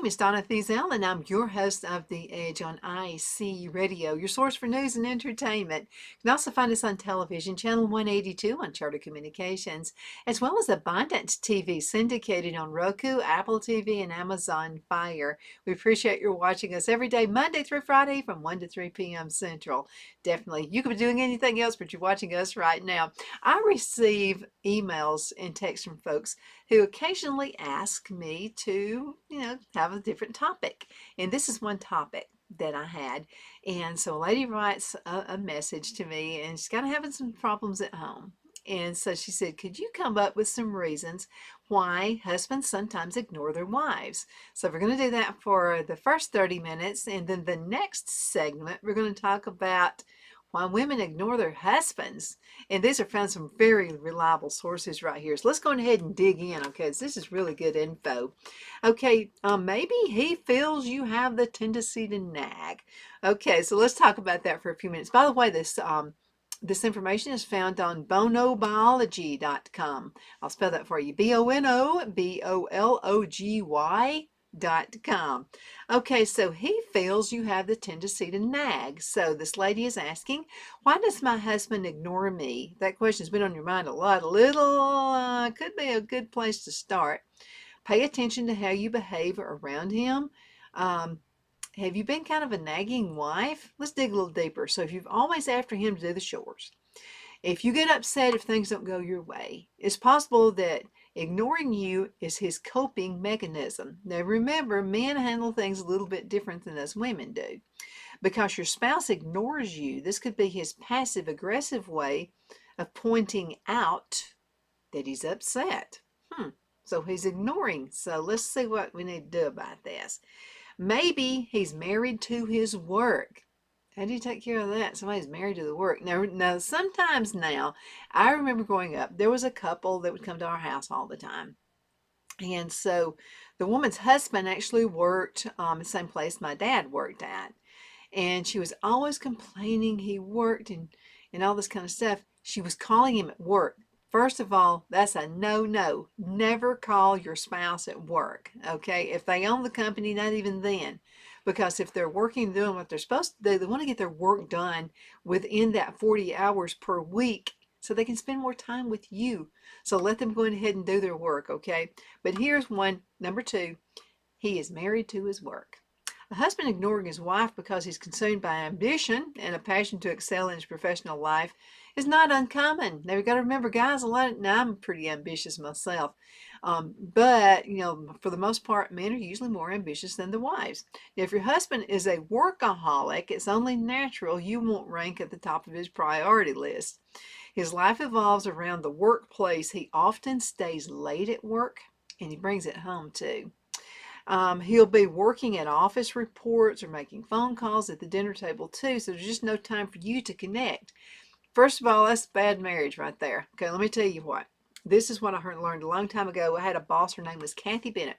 is Donna Thiesel, and I'm your host of The Edge on IC Radio, your source for news and entertainment. You can also find us on television, channel 182 on Charter Communications, as well as Abundant TV, syndicated on Roku, Apple TV, and Amazon Fire. We appreciate your watching us every day, Monday through Friday, from 1 to 3 p.m. Central. Definitely, you could be doing anything else, but you're watching us right now. I receive emails and texts from folks who occasionally ask me to, have a different topic. And this is one topic that I had. And so a lady writes a message to me, and she's kind of having some problems at home. And so she said, could you come up with some reasons why husbands sometimes ignore their wives? So we're going to do that for the first 30 minutes. And then the next segment, we're going to talk about why women ignore their husbands. And these are found some very reliable sources right here. So let's go ahead and dig in, okay? This is really good info. Okay, maybe he feels you have the tendency to nag. Okay, so let's talk about that for a few minutes. By the way, this information is found on bonobiology.com. I'll spell that for you. bonobiology.com. Okay, so he feels you have the tendency to nag. So this lady is asking, why does my husband ignore me? That question's been on your mind a lot. Could be a good place to start. Pay attention to how you behave around him. Have you been kind of a nagging wife? Let's dig a little deeper. So if you've always after him to do the chores, if you get upset if things don't go your way, it's possible that ignoring you is his coping mechanism. Now remember, men handle things a little bit different than us women do. Because your spouse ignores you, this could be his passive aggressive way of pointing out that he's upset. So he's ignoring. So let's see what we need to do about this. Maybe he's married to his work. How do you take care of that? Somebody's married to the work. Now, sometimes now, I remember growing up, there was a couple that would come to our house all the time. And so the woman's husband actually worked the same place my dad worked at. And she was always complaining he worked and all this kind of stuff. She was calling him at work. First of all, that's a no-no. Never call your spouse at work, okay? If they own the company, not even then. Because if they're working, doing what they're supposed to do, they want to get their work done within that 40 hours per week so they can spend more time with you. So let them go ahead and do their work, okay? But here's one, number two, he is married to his work. A husband ignoring his wife because he's consumed by ambition and a passion to excel in his professional life is not uncommon. Now, you've got to remember, guys, now I'm pretty ambitious myself. But, for the most part, men are usually more ambitious than the wives. Now, if your husband is a workaholic, it's only natural you won't rank at the top of his priority list. His life evolves around the workplace. He often stays late at work, and he brings it home, too. He'll be working at office reports or making phone calls at the dinner table too, so there's just no time for you to connect. First of all, that's bad marriage right there. Okay, let me tell you what. This is what I learned a long time ago. I had a boss, her name was Kathy Bennett.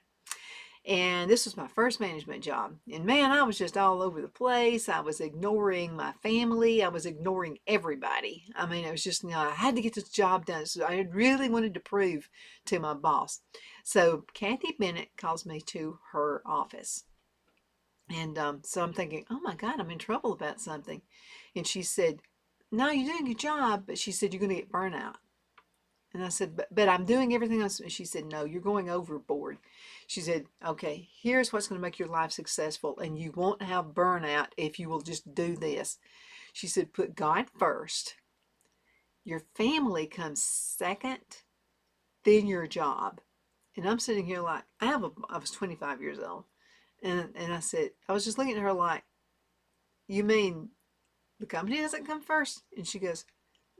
And this was my first management job. And man, I was just all over the place. I was ignoring my family. I was ignoring everybody. I mean, it was just, I had to get this job done. So I really wanted to prove to my boss. So Kathy Bennett calls me to her office. And so I'm thinking, oh my God, I'm in trouble about something. And she said, no, you're doing your job. But she said, you're going to get burnout. And I said, but I'm doing everything else. And she said, no, you're going overboard. She said, okay, here's what's going to make your life successful. And you won't have burnout if you will just do this. She said, put God first. Your family comes second, then your job. And I'm sitting here like, I was 25 years old. And I said, I was just looking at her like, you mean the company doesn't come first? And she goes,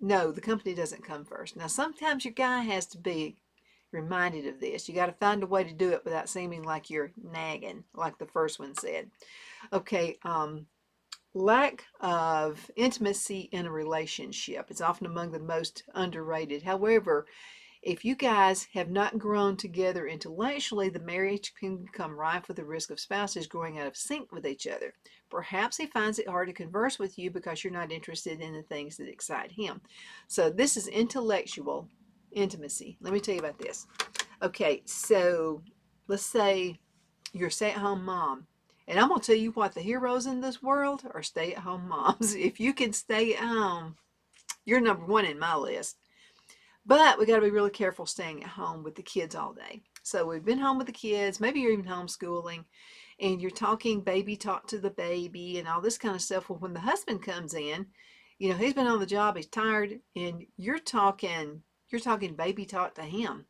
no, the company doesn't come first. Now, sometimes your guy has to be reminded of this. You got to find a way to do it without seeming like you're nagging, like the first one said. Okay, lack of intimacy in a relationship is often among the most underrated. However, if you guys have not grown together intellectually, the marriage can become rife with the risk of spouses growing out of sync with each other. Perhaps he finds it hard to converse with you because you're not interested in the things that excite him. So this is intellectual intimacy. Let me tell you about this. Okay, so let's say you're a stay-at-home mom. And I'm going to tell you what, the heroes in this world are stay-at-home moms. If you can stay at home, you're number one in my list. But we got to be really careful staying at home with the kids all day. So we've been home with the kids. Maybe you're even homeschooling and you're talking baby talk to the baby and all this kind of stuff. Well, when the husband comes in, he's been on the job, he's tired, and you're talking baby talk to him.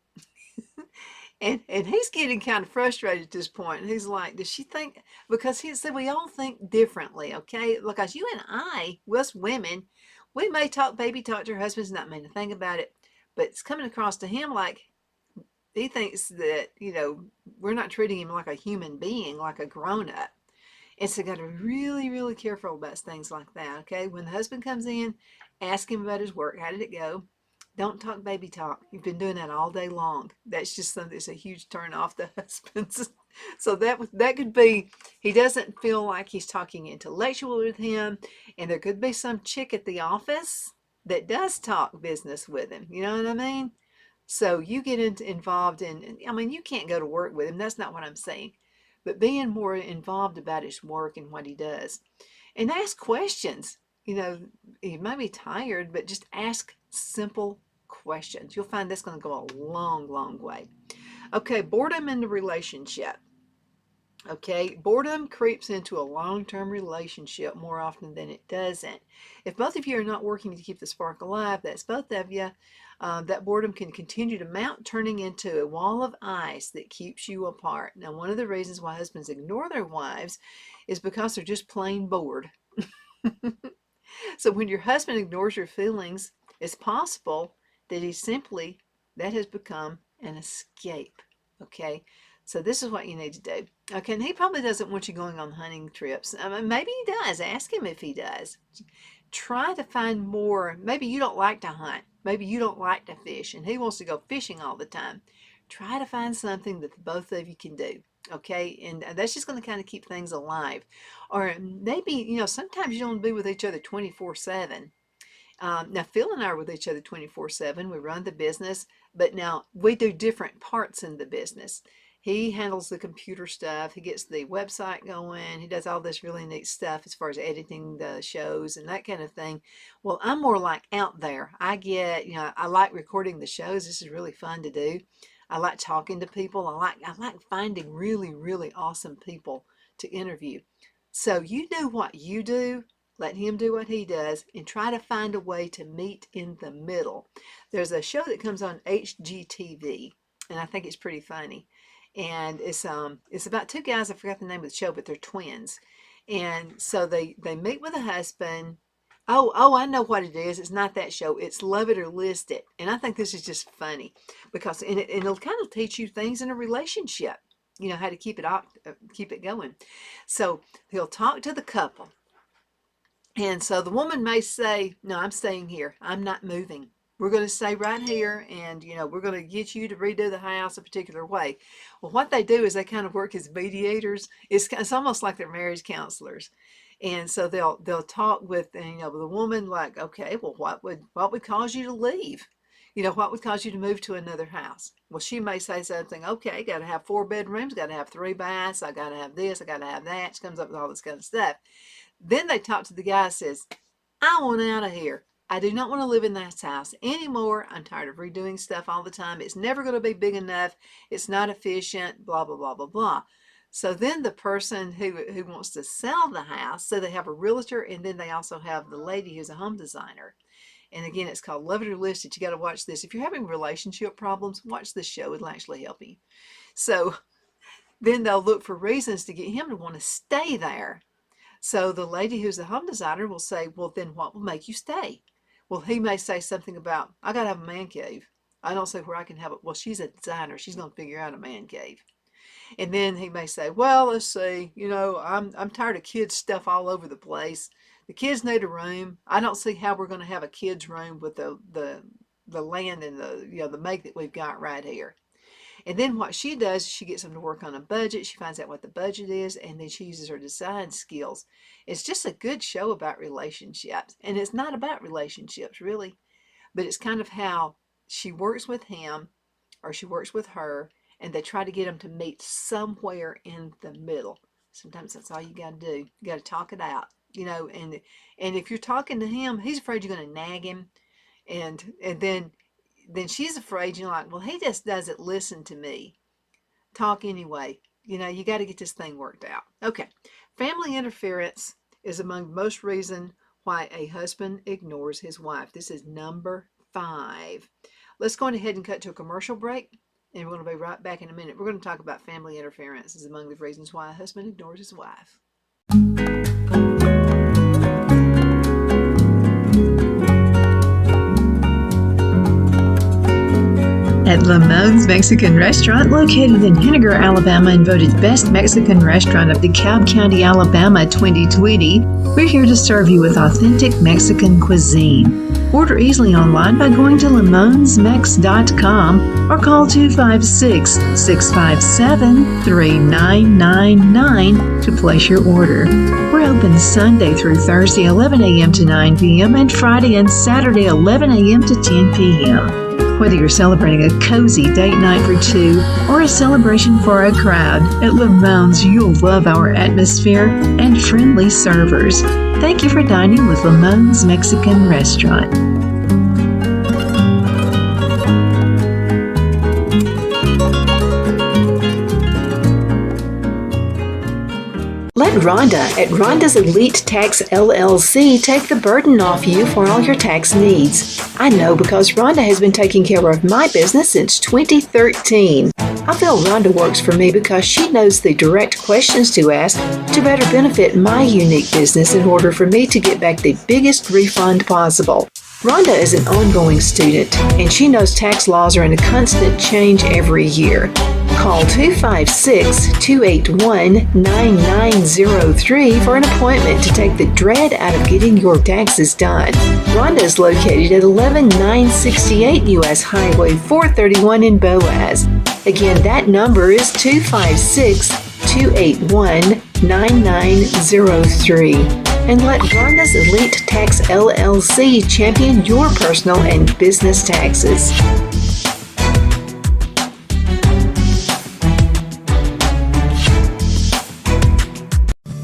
And he's getting kind of frustrated at this point. And he's like, does she think, because he said we all think differently, okay? Because you and I, us women, we may talk baby talk to our husbands, not mean a thing about it, but it's coming across to him like he thinks that, we're not treating him like a human being, like a grown up. And so got to be really, really careful about things like that, okay? When the husband comes in, ask him about his work. How did it go? Don't talk baby talk. You've been doing that all day long. That's just something that's a huge turn off to husbands. So that could be, he doesn't feel like he's talking intellectual with him. And there could be some chick at the office that does talk business with him. You know what I mean? So you get involved in, I mean, you can't go to work with him. That's not what I'm saying. But being more involved about his work and what he does. And ask questions. He might be tired, but just ask simple questions. You'll find that's going to go a long, long way. Okay, boredom in the relationship. Okay, boredom creeps into a long-term relationship more often than it doesn't. If both of you are not working to keep the spark alive, that's both of you, that boredom can continue to mount, turning into a wall of ice that keeps you apart. Now, one of the reasons why husbands ignore their wives is because they're just plain bored. So when your husband ignores your feelings, it's possible that that has become an escape. Okay, so this is what you need to do. Okay, and he probably doesn't want you going on hunting trips. I mean, maybe he does. Ask him if he does. Try to find more. Maybe you don't like to hunt. Maybe you don't like to fish, and he wants to go fishing all the time. Try to find something that both of you can do. Okay, and that's just going to kind of keep things alive. Or maybe, sometimes you don't be with each other 24/7. Now, Phil and I are with each other 24/7. We run the business, but now we do different parts in the business. He handles the computer stuff. He gets the website going. He does all this really neat stuff as far as editing the shows and that kind of thing. Well, I'm more like out there. I like recording the shows. This is really fun to do. I like talking to people. I like finding really, really awesome people to interview. So you do what you do, let him do what he does, and try to find a way to meet in the middle. There's a show that comes on HGTV, and I think it's pretty funny. And it's about two guys. I forgot the name of the show, but they're twins. And so they meet with a husband. Oh, I know what it is. It's not that show. It's Love It or List It. And I think this is just funny because it'll kind of teach you things in a relationship. How to keep it going. So he'll talk to the couple. And so the woman may say, no, I'm staying here. I'm not moving. We're going to stay right here, and we're going to get you to redo the house a particular way. Well, what they do is they kind of work as mediators. It's almost like they're marriage counselors, and so they'll talk with the woman like, okay, well, what would cause you to leave? What would cause you to move to another house? Well, she may say something, okay, got to have 4 bedrooms, got to have 3 baths, I got to have this, I got to have that. She comes up with all this kind of stuff. Then they talk to the guy and says, I want out of here. I do not want to live in this house anymore. I'm tired of redoing stuff all the time. It's never going to be big enough. It's not efficient, blah, blah, blah, blah, blah. So then the person who wants to sell the house, so they have a realtor, and then they also have the lady who's a home designer. And again, it's called Love It or List It. You got to watch this. If you're having relationship problems, watch this show. It'll actually help you. So then they'll look for reasons to get him to want to stay there. So the lady who's the home designer will say, well, then what will make you stay? Well, he may say something about, I got to have a man cave. I don't see where I can have it. Well, she's a designer. She's going to figure out a man cave. And then he may say, well, let's see, I'm tired of kids' stuff all over the place. The kids need a room. I don't see how we're going to have a kids' room with the land and the make that we've got right here. And then what she does, she gets them to work on a budget. She finds out what the budget is, and then she uses her design skills. It's just a good show about relationships. And it's not about relationships, really, but it's kind of how she works with him or she works with her, and they try to get them to meet somewhere in the middle. Sometimes that's all you got to do. You got to talk it out, and if you're talking to him, he's afraid you're going to nag him, and then she's afraid, like, well, he just doesn't listen to me. Talk anyway. You got to get this thing worked out. Okay. Family interference is among most reasons why a husband ignores his wife. This is number 5. Let's go ahead and cut to a commercial break, and we're going to be right back in a minute. We're going to talk about family interference is among the reasons why a husband ignores his wife. At Lamone's Mexican Restaurant, located in Henniger, Alabama, and voted Best Mexican Restaurant of DeKalb County, Alabama 2020, we're here to serve you with authentic Mexican cuisine. Order easily online by going to lamonsmex.com or call 256-657-3999 to place your order. We're open Sunday through Thursday, 11 a.m. to 9 p.m., and Friday and Saturday, 11 a.m. to 10 p.m. Whether you're celebrating a cozy date night for 2 or a celebration for a crowd, at Lamone's you'll love our atmosphere and friendly servers. Thank you for dining with Lamone's Mexican Restaurant. Let Rhonda at Rhonda's Elite Tax LLC take the burden off you for all your tax needs. I know because Rhonda has been taking care of my business since 2013. I feel Rhonda works for me because she knows the direct questions to ask to better benefit my unique business in order for me to get back the biggest refund possible. Rhonda is an ongoing student, and she knows tax laws are in a constant change every year. Call 256-281-9903 for an appointment to take the dread out of getting your taxes done. Rhonda is located at 11968 U.S. Highway 431 in Boaz. Again, that number is 256-281-9903. And let Rhonda's Elite Tax LLC champion your personal and business taxes.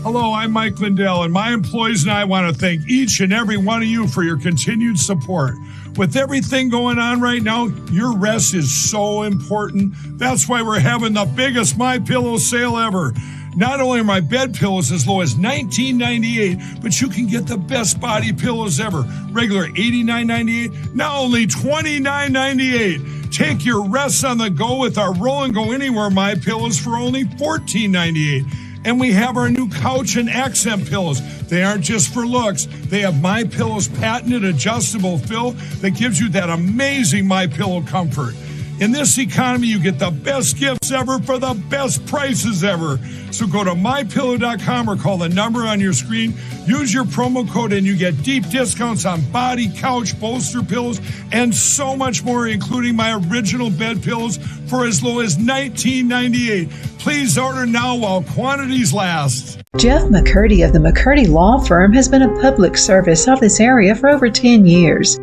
Hello, I'm Mike Lindell, and my employees and I want to thank each and every one of you for your continued support. With everything going on right now, your rest is so important. That's why we're having the biggest MyPillow sale ever. Not only are my bed pillows as low as $19.98, but you can get the best body pillows ever. Regular $89.98, now only $29.98. Take your rest on the go with our Roll and Go Anywhere MyPillows for only $14.98. And we have our new couch and accent pillows. They aren't just for looks. They have MyPillow's patented adjustable fill that gives you that amazing MyPillow comfort. In this economy, you get the best gifts ever for the best prices ever. So go to MyPillow.com or call the number on your screen. Use your promo code and you get deep discounts on body, couch, bolster pillows, and so much more, including my original bed pillows for as low as $19.98. Please order now while quantities last. Jeff McCurdy of the McCurdy Law Firm has been a public service of this area for over 10 years.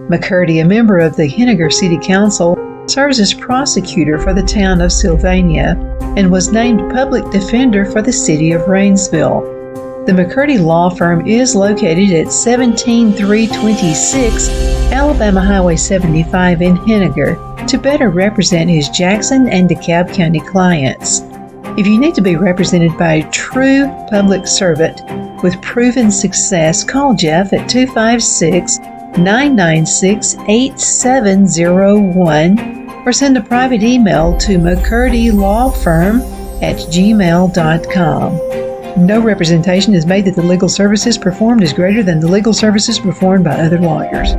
McCurdy, a member of the Henniger City Council, serves as prosecutor for the town of Sylvania and was named public defender for the city of Rainsville. The McCurdy Law Firm is located at 17326 Alabama Highway 75 in Henniger to better represent his Jackson and DeKalb County clients. If you need to be represented by a true public servant with proven success, call Jeff at 256-996-8701 or send a private email to mccurdylawfirm@gmail.com. No representation is made that the legal services performed is greater than the legal services performed by other lawyers.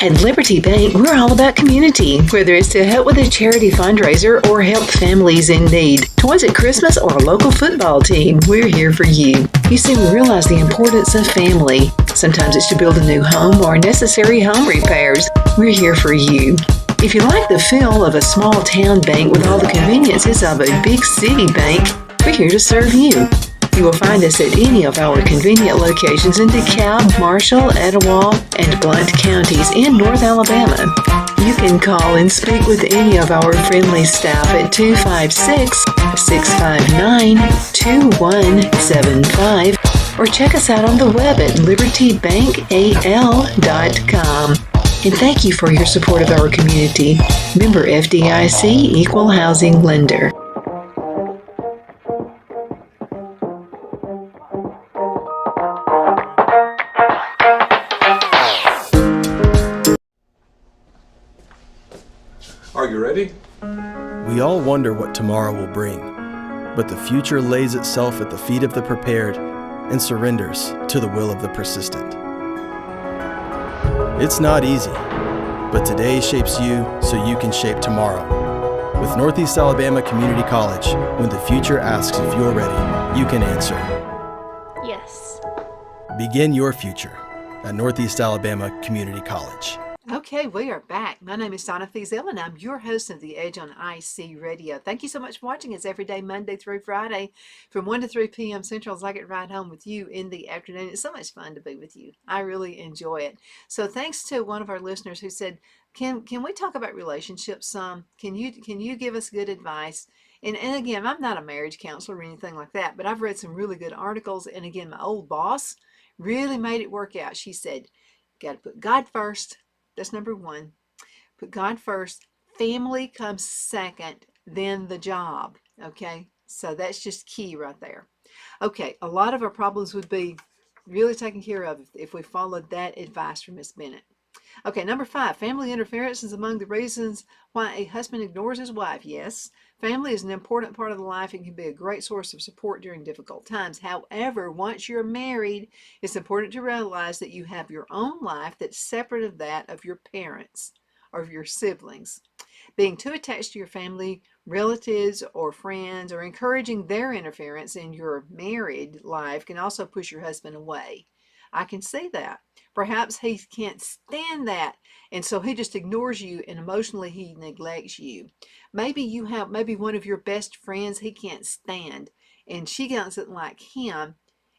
At Liberty Bank, we're all about community, whether it's to help with a charity fundraiser or help families in need. Toys at Christmas or a local football team, we're here for you. You see, we realize the importance of family. Sometimes it's to build a new home or necessary home repairs. We're here for you. If you like the feel of a small town bank with all the conveniences of a big city bank, we're here to serve you. You will find us at any of our convenient locations in DeKalb, Marshall, Etowah, and Blount counties in North Alabama. You can call and speak with any of our friendly staff at 256-659-2175 or check us out on the web at libertybankal.com. And thank you for your support of our community. Member FDIC Equal Housing Lender. Are you ready? We all wonder what tomorrow will bring, but the future lays itself at the feet of the prepared and surrenders to the will of the persistent. It's not easy, but today shapes you so you can shape tomorrow. With Northeast Alabama Community College, when the future asks if you're ready, you can answer. Yes. Begin your future at Northeast Alabama Community College. Okay, we are back. My name is Donna Feazell, and I'm your host of The Edge on IC Radio. Thank you so much for watching us every day, Monday through Friday, from 1 to 3 p.m. Central, as I get right home with you in the afternoon. It's so much fun to be with you. I really enjoy it. So thanks to one of our listeners who said, can we talk about relationships some? Can you give us good advice? And again, I'm not a marriage counselor or anything like that, but I've read some really good articles. And again, my old boss really made it work out. She said, got to put God first. That's number one. Put God first. Family comes second, then the job. Okay? So that's just key right there. Okay, a lot of our problems would be really taken care of if we followed that advice from Miss Bennett. Okay, number 5, family interference is among the reasons why a husband ignores his wife. Yes, family is an important part of the life and can be a great source of support during difficult times. However, once you're married, it's important to realize that you have your own life that's separate of that of your parents or of your siblings. Being too attached to your family, relatives, or friends, or encouraging their interference in your married life can also push your husband away. I can see that. Perhaps he can't stand that, and so he just ignores you, and emotionally he neglects you. Maybe one of your best friends he can't stand, and she doesn't like him,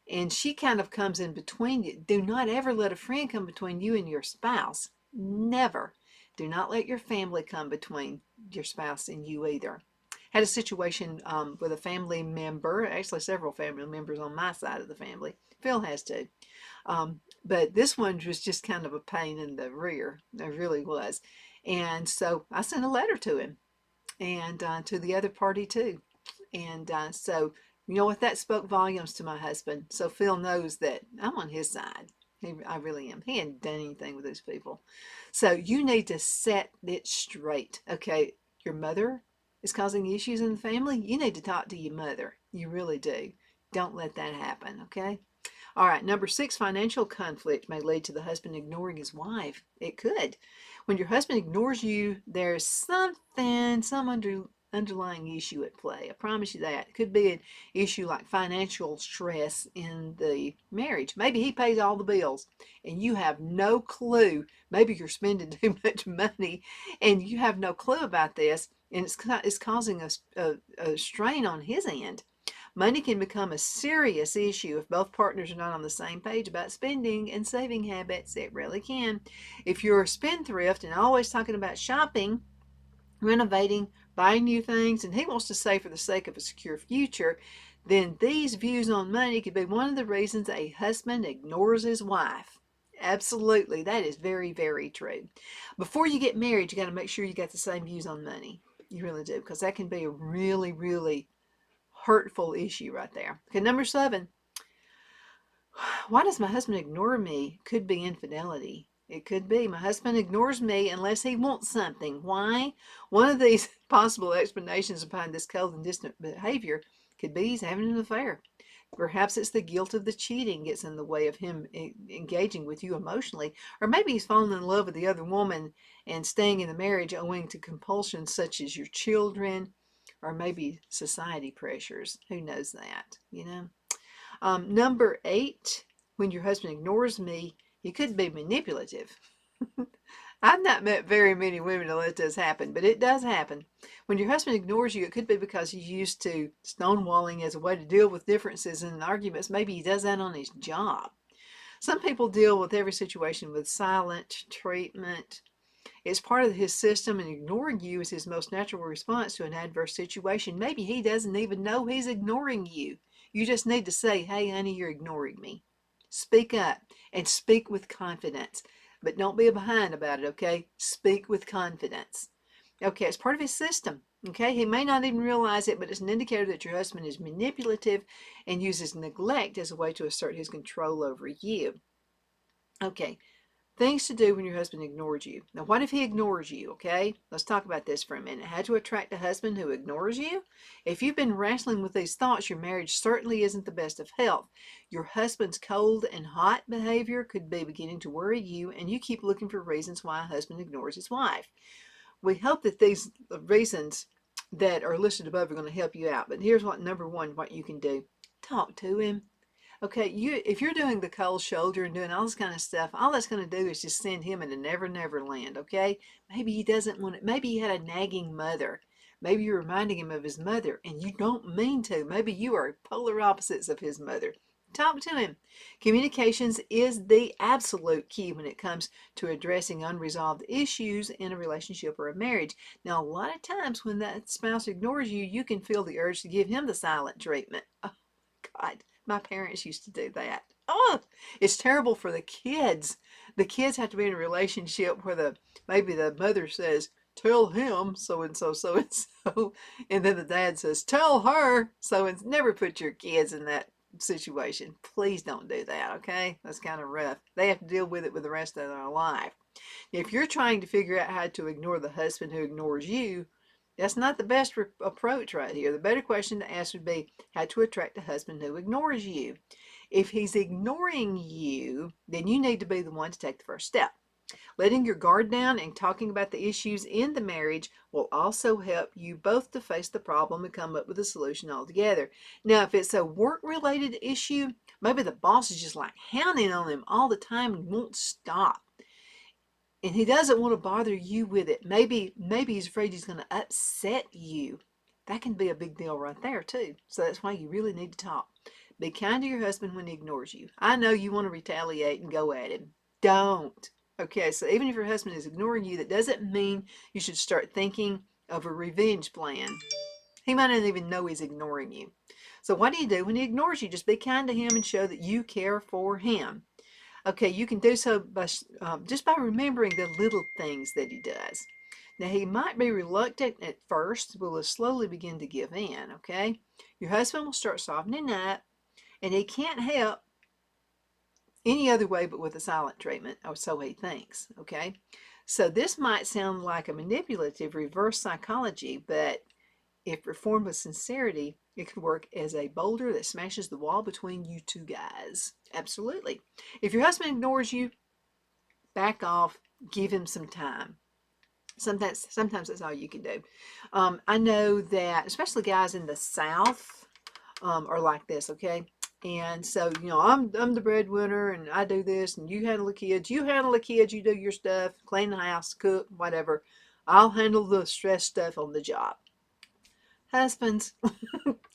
and she kind of comes in between you. Do not ever let a friend come between you and your spouse. Never. Do not let your family come between your spouse and you either. Had a situation with a family member, actually several family members on my side of the family. Phil has too. But this one was just kind of a pain in the rear. It really was. And so I sent a letter to him and to the other party too. And so, you know what, that spoke volumes to my husband. So Phil knows that I'm on his side. I really am. He hadn't done anything with those people. So you need to set it straight. Okay, your mother is causing issues in the family. You need to talk to your mother. You really do. Don't let that happen, okay? All right, number 6, financial conflict may lead to the husband ignoring his wife. It could. When your husband ignores you, there's some underlying issue at play. I promise you that. It could be an issue like financial stress in the marriage. Maybe he pays all the bills and you have no clue. Maybe you're spending too much money and you have no clue about this, and it's causing a strain on his end. Money can become a serious issue if both partners are not on the same page about spending and saving habits. It really can. If you're a spendthrift and always talking about shopping, renovating, buying new things, and he wants to save for the sake of a secure future, then these views on money could be one of the reasons a husband ignores his wife. Absolutely. That is very, very true. Before you get married, you got to make sure you got the same views on money. You really do, because that can be a really, really hurtful issue right there. Okay, number 7. Why does my husband ignore me? Could be infidelity. It could be my husband ignores me unless he wants something. Why? One of these possible explanations behind this cold and distant behavior could be he's having an affair. Perhaps it's the guilt of the cheating gets in the way of him engaging with you emotionally. Or maybe he's fallen in love with the other woman and staying in the marriage owing to compulsions such as your children, or maybe society pressures. Who knows that, you know? Number 8, when your husband ignores me, he could be manipulative. I've not met very many women to let this happen, but it does happen. When your husband ignores you, it could be because he's used to stonewalling as a way to deal with differences in arguments. Maybe he does that on his job. Some people deal with every situation with silent treatment. It's part of his system, and ignoring you is his most natural response to an adverse situation. Maybe he doesn't even know he's ignoring you. You just need to say, hey, honey, you're ignoring me. Speak up and speak with confidence. But don't be a behind about it, okay? Speak with confidence. Okay, it's part of his system. Okay, he may not even realize it, but it's an indicator that your husband is manipulative and uses neglect as a way to assert his control over you. Okay, things to do when your husband ignores you. Now, what if he ignores you, okay? Let's talk about this for a minute. How to attract a husband who ignores you? If you've been wrestling with these thoughts, your marriage certainly isn't the best of health. Your husband's cold and hot behavior could be beginning to worry you, and you keep looking for reasons why a husband ignores his wife. We hope that these reasons that are listed above are going to help you out. But here's number one, what you can do. Talk to him. Okay, if you're doing the cold shoulder and doing all this kind of stuff, all that's going to do is just send him into never land, okay? Maybe he doesn't want it. Maybe he had a nagging mother. Maybe you're reminding him of his mother, and you don't mean to. Maybe you are polar opposites of his mother. Talk to him. Communications is the absolute key when it comes to addressing unresolved issues in a relationship or a marriage. Now, a lot of times when that spouse ignores you, you can feel the urge to give him the silent treatment. Oh, God, my parents used to do that. Oh, it's terrible for the kids. The kids have to be in a relationship where maybe the mother says, tell him so-and-so, so-and-so, and then the dad says, tell her so-and-so. Never put your kids in that situation. Please don't do that, okay? That's kind of rough. They have to deal with it with the rest of their life. If you're trying to figure out how to ignore the husband who ignores you, that's not the best approach right here. The better question to ask would be how to attract a husband who ignores you. If he's ignoring you, then you need to be the one to take the first step. Letting your guard down and talking about the issues in the marriage will also help you both to face the problem and come up with a solution altogether. Now, if it's a work-related issue, maybe the boss is just like hounding on him all the time and won't stop. And he doesn't want to bother you with it. Maybe he's afraid he's going to upset you. That can be a big deal right there, too. So that's why you really need to talk. Be kind to your husband when he ignores you. I know you want to retaliate and go at him. Don't. Okay, so even if your husband is ignoring you, that doesn't mean you should start thinking of a revenge plan. He might not even know he's ignoring you. So what do you do when he ignores you? Just be kind to him and show that you care for him. Okay, you can do so by just by remembering the little things that he does. Now, he might be reluctant at first, but will slowly begin to give in, okay? Your husband will start softening up, and he can't help any other way but with a silent treatment, or so he thinks, okay? So this might sound like a manipulative reverse psychology, but if performed with sincerity, it could work as a boulder that smashes the wall between you two guys. Absolutely. If your husband ignores you, back off, give him some time. Sometimes that's all you can do. I know that, especially guys in the South are like this, okay? And so, I'm the breadwinner, and I do this, and you handle the kids. You handle the kids, you do your stuff, clean the house, cook, whatever. I'll handle the stress stuff on the job. Husbands,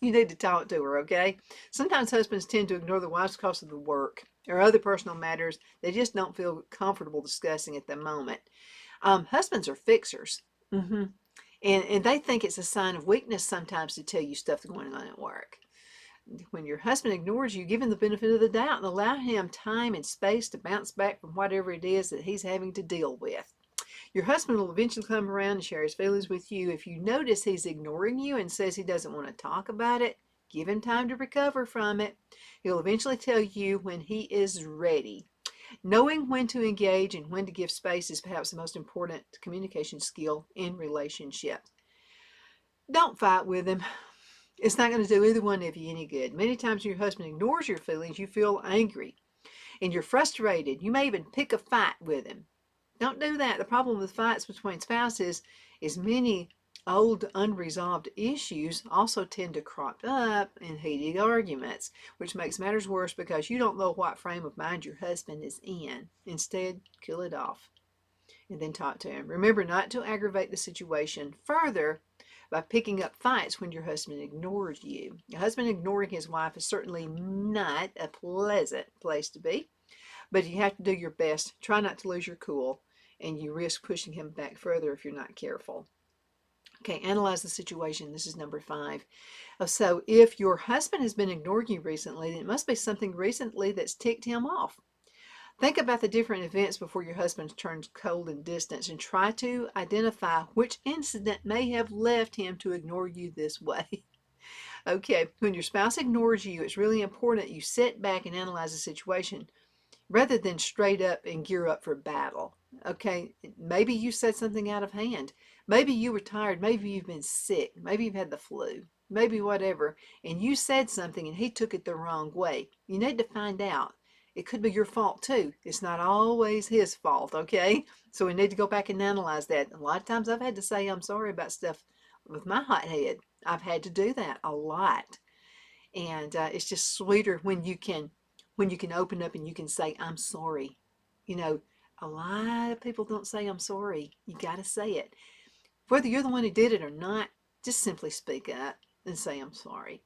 you need to talk to her, okay? Sometimes husbands tend to ignore the wives because of the work or other personal matters they just don't feel comfortable discussing at the moment. Husbands are fixers. And they think it's a sign of weakness sometimes to tell you stuff going on at work. When your husband ignores you, give him the benefit of the doubt and allow him time and space to bounce back from whatever it is that he's having to deal with. Your husband will eventually come around and share his feelings with you. If you notice he's ignoring you and says he doesn't want to talk about it, give him time to recover from it. He'll eventually tell you when he is ready. Knowing when to engage and when to give space is perhaps the most important communication skill in relationships. Don't fight with him. It's not going to do either one of you any good. Many times when your husband ignores your feelings, you feel angry and you're frustrated. You may even pick a fight with him. Don't do that. The problem with fights between spouses is many old unresolved issues also tend to crop up in heated arguments, which makes matters worse because you don't know what frame of mind your husband is in. Instead, kill it off. and then talk to him. Remember not to aggravate the situation further by picking up fights when your husband ignores you. Your husband ignoring his wife is certainly not a pleasant place to be, but you have to do your best. Try not to lose your cool, and you risk pushing him back further if you're not careful. Okay, analyze the situation. This is number 5. So if your husband has been ignoring you recently, then it must be something recently that's ticked him off. Think about the different events before your husband turns cold and distant, and try to identify which incident may have left him to ignore you this way. Okay, when your spouse ignores you, it's really important you sit back and analyze the situation rather than straight up and gear up for battle. Okay, maybe you said something out of hand. Maybe you were tired. Maybe you've been sick. Maybe you've had the flu. Maybe whatever. And you said something and he took it the wrong way. You need to find out. It could be your fault too. It's not always his fault, okay? So we need to go back and analyze that. A lot of times I've had to say I'm sorry about stuff with my hot head. I've had to do that a lot. And it's just sweeter when you can open up and you can say, I'm sorry. You know, a lot of people don't say I'm sorry. You got to say it. Whether you're the one who did it or not, just simply speak up and say I'm sorry.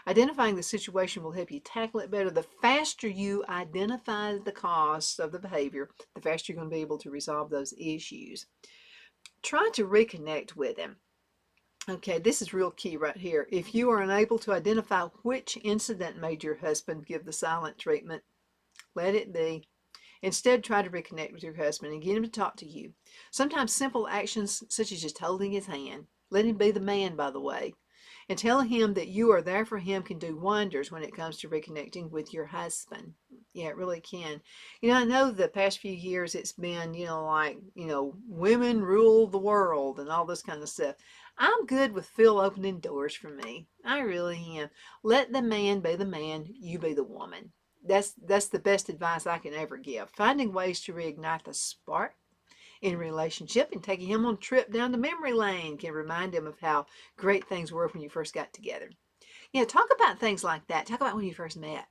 Identifying the situation will help you tackle it better. The faster you identify the cause of the behavior, the faster you're going to be able to resolve those issues. Try to reconnect with him. Okay, this is real key right here. If you are unable to identify which incident made your husband give the silent treatment, let it be. Instead, try to reconnect with your husband and get him to talk to you. Sometimes simple actions such as just holding his hand, let him be the man, by the way, and tell him that you are there for him can do wonders when it comes to reconnecting with your husband. Yeah, it really can. You know, I know the past few years it's been, like, women rule the world and all this kind of stuff. I'm good with Phil opening doors for me. I really am. Let the man be the man, you be the woman. That's the best advice I can ever give. Finding ways to reignite the spark in relationship and taking him on a trip down to memory lane can remind him of how great things were when you first got together. Talk about things like that. Talk about when you first met.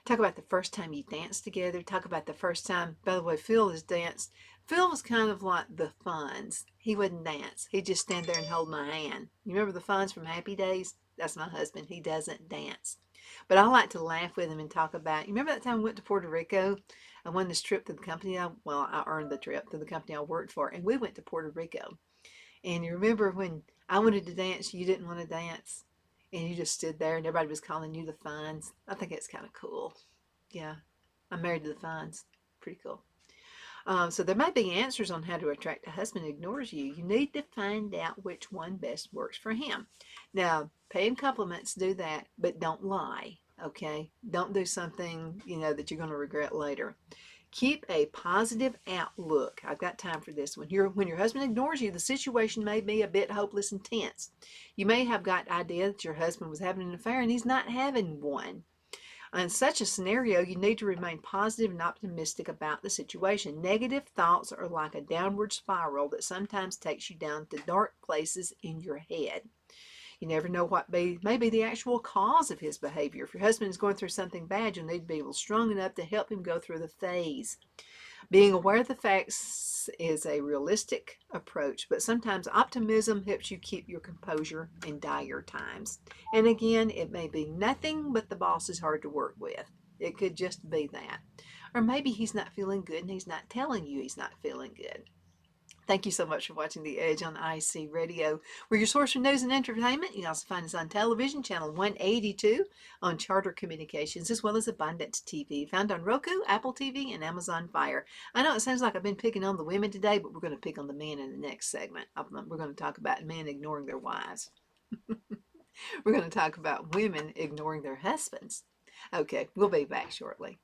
Talk about the first time you danced together. Talk about the first time, by the way, Phil has danced. Phil was kind of like the Fonz. He wouldn't dance. He'd just stand there and hold my hand. You remember the Fonz from Happy Days? That's my husband. He doesn't dance. But I like to laugh with him and talk about, you remember that time we went to Puerto Rico? I won this trip to the company, I earned the trip to the company I worked for, and we went to Puerto Rico. And you remember when I wanted to dance, you didn't want to dance? And you just stood there and everybody was calling you the Fonz. I think it's kind of cool. Yeah, I'm married to the Fonz. Pretty cool. So there may be answers on how to attract a husband who ignores you. You need to find out which one best works for him. Now, pay him compliments, do that, but don't lie, okay? Don't do something, that you're going to regret later. Keep a positive outlook. I've got time for this one. When your husband ignores you, the situation may be a bit hopeless and tense. You may have got the idea that your husband was having an affair and he's not having one. In such a scenario, you need to remain positive and optimistic about the situation. Negative thoughts are like a downward spiral that sometimes takes you down to dark places in your head. You never know what may be the actual cause of his behavior. If your husband is going through something bad, you'll need to be strong enough to help him go through the phase. Being aware of the facts is a realistic approach, but sometimes optimism helps you keep your composure in dire times. And again, it may be nothing but the boss is hard to work with. It could just be that. Or maybe he's not feeling good and he's not telling you he's not feeling good. Thank you so much for watching The Edge on IC Radio. We're your source for news and entertainment. You can also find us on television, channel 182, on Charter Communications, as well as Abundance TV, found on Roku, Apple TV, and Amazon Fire. I know it sounds like I've been picking on the women today, but we're going to pick on the men in the next segment. We're going to talk about men ignoring their wives. We're going to talk about women ignoring their husbands. Okay, we'll be back shortly.